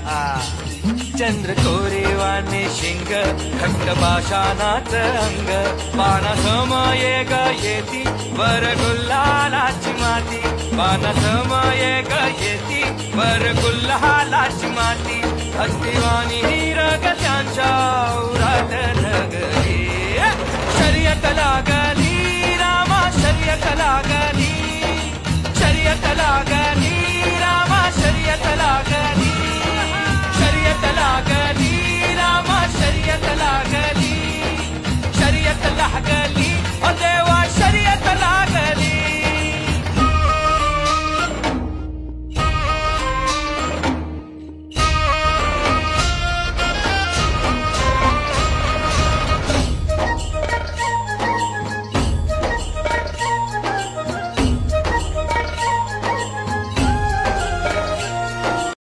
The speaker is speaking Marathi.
चंद्र कोरेवाने शिंग खट्ट पाषाणाच अंग बाणासमये ग येती वर गुल्हालाची माती बाणासमये ग येती वर गुल्हालाची माती हस्तिवानी रग त्यांच्या उरात नगरी शर्यत लागली रामा शर्यत लागली शर्यत लागली रामा शर्यत लागली